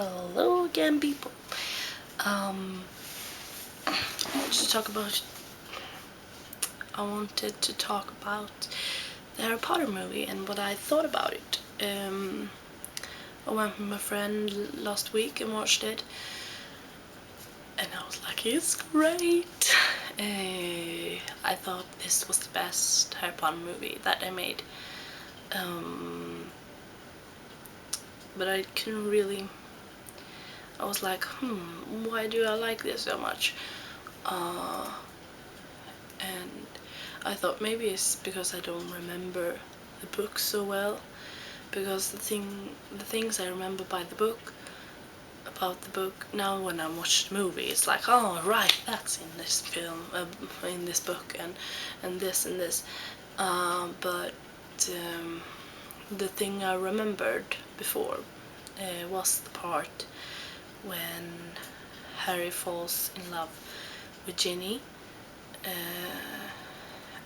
Hello again, people. Um, I wanted to talk about. I wanted to talk about the Harry Potter movie and what I thought about it. I went with my friend last week and watched it, and I was like, "It's great." I thought this was the best Harry Potter movie that they made. But I couldn't really. I was like, why do I like this so much? And I thought maybe it's because I don't remember the book so well, because the things I remember by the book about the book now when I watch the movie, it's like, oh right, that's in this film, in this book, and this and this. But the thing I remembered before was the part when Harry falls in love with Ginny.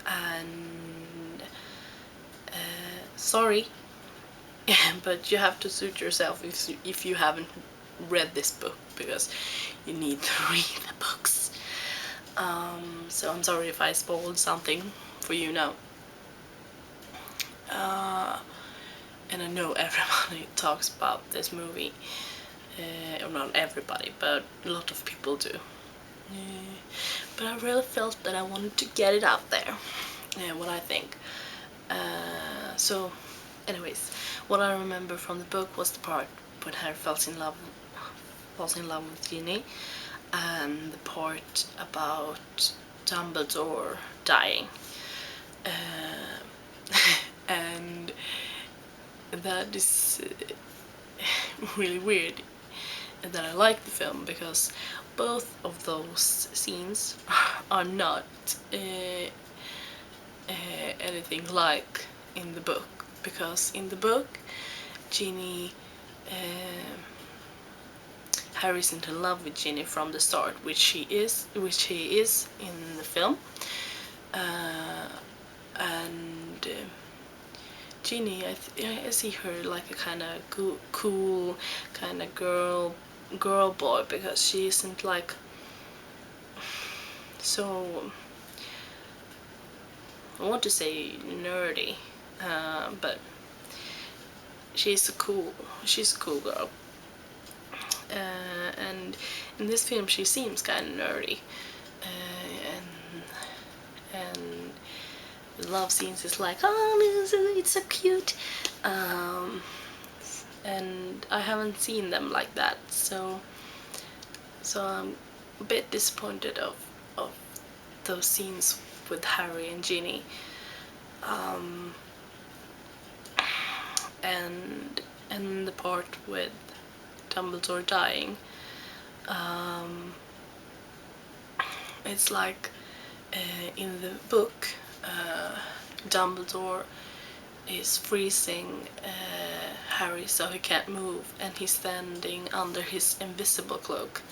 And sorry, but you have to suit yourself if you haven't read this book, because you need to read the books. So I'm sorry if I spoiled something for you now. And I know everybody talks about this movie, or not everybody, but a lot of people do. But I really felt that I wanted to get it out there, what I think. So, anyways, what I remember from the book was the part when Harry falls in love with Ginny, and the part about Dumbledore dying. And that is really weird that I like the film, because both of those scenes are not anything like in the book, because in the book Ginny Harry's in love with Ginny from the start, which he is in the film, and Ginny, I see her like a kind of cool kind of girl boy, because she isn't like so, I want to say nerdy, but she's a cool girl. And in this film she seems kind of nerdy, and the love scenes is like, oh, it's so cute, and I haven't seen them like that, so I'm a bit disappointed of those scenes with Harry and Ginny, and the part with Dumbledore dying. It's like in the book, Dumbledore is freezing Harry so he can't move, and he's standing under his invisible cloak.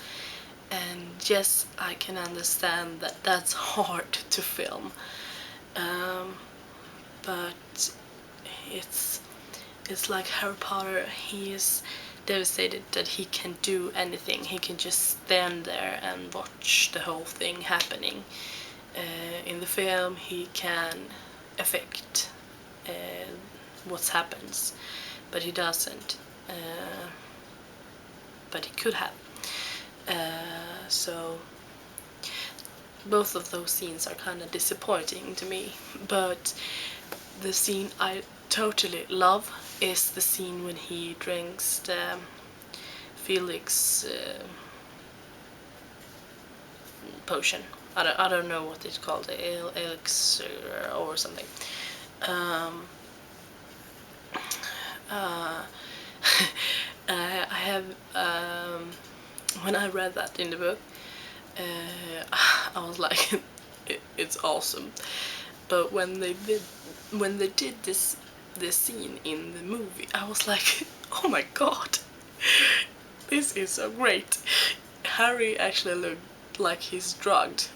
And yes, I can understand that that's hard to film, but it's like Harry Potter. He is devastated that he can do anything. He can just stand there and watch the whole thing happening. In the film, he can affect what happens, but he doesn't. But he could have. So both of those scenes are kind of disappointing to me, but the scene I totally love is the scene when he drinks the Felix potion. I don't know what it's called, elixir or something. I have when I read that in the book, I was like, it's awesome. But when they did this scene in the movie, I was like, oh my god, this is so great. Harry actually looked like he's drugged.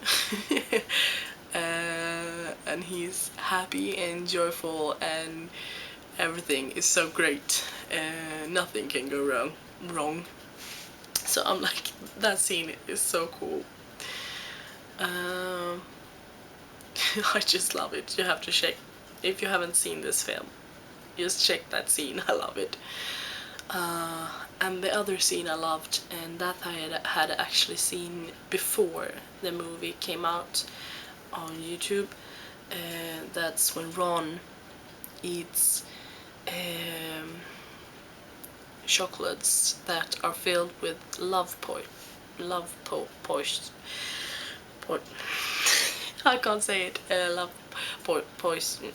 And he's happy and joyful, and everything is so great. Nothing can go wrong. So I'm like, that scene is so cool. I just love it. You have to check, if you haven't seen this film, just check that scene. I love it. And the other scene I loved, and that I had actually seen before the movie came out on YouTube, that's when Ron eats chocolates that are filled with I can't say it. Love poison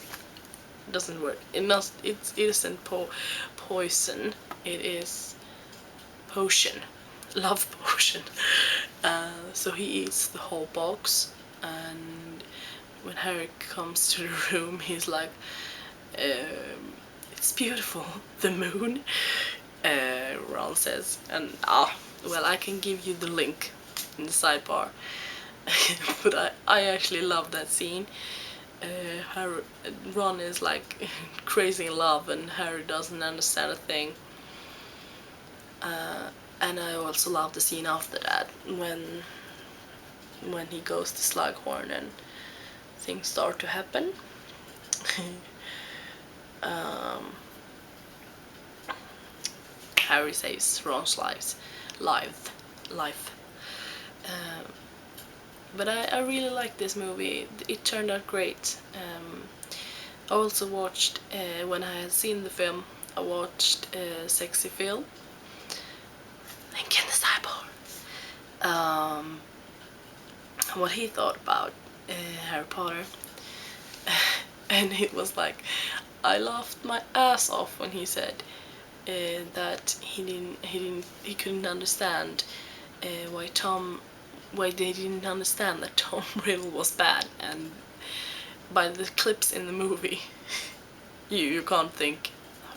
doesn't work. It isn't poison. It is potion. Love potion. So he eats the whole box, and when Harry comes to the room, he's like, "It's beautiful, the moon." Ron says, and well, I can give you the link in the sidebar. But I actually love that scene. Ron is like crazy in love, and Harry doesn't understand a thing. And I also love the scene after that, when he goes to Slughorn and things start to happen. Harry saves Ron's life. But I really like this movie. It turned out great. I also watched, when I had seen the film, I watched Sexy Phil. Link in the sidebar. What he thought about Harry Potter. And it was like, I laughed my ass off when he said that he couldn't understand why they didn't understand that Tom Riddle was bad, and by the clips in the movie, you can't think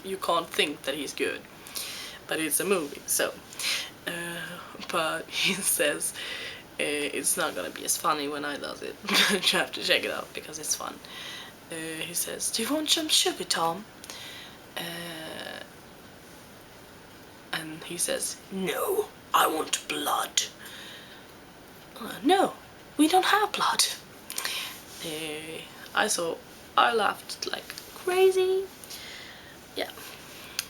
that he's good, but it's a movie, so. But he says it's not gonna be as funny when I does it. You have to check it out because it's fun. He says, "Do you want some sugar, Tom?" And he says, "No, I want blood." No, we don't have blood. I laughed like crazy. Yeah,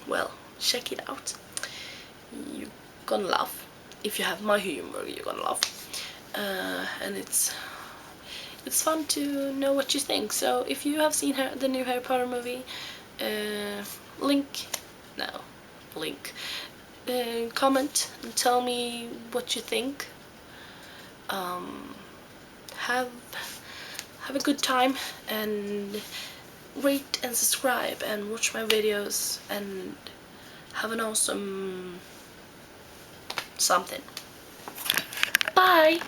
well, check it out. You're gonna laugh. If you have my humor, you're gonna laugh. And it's fun to know what you think. So if you have seen the new Harry Potter movie, comment and tell me what you think. Have a good time, and rate and subscribe and watch my videos, and have an awesome something. Bye!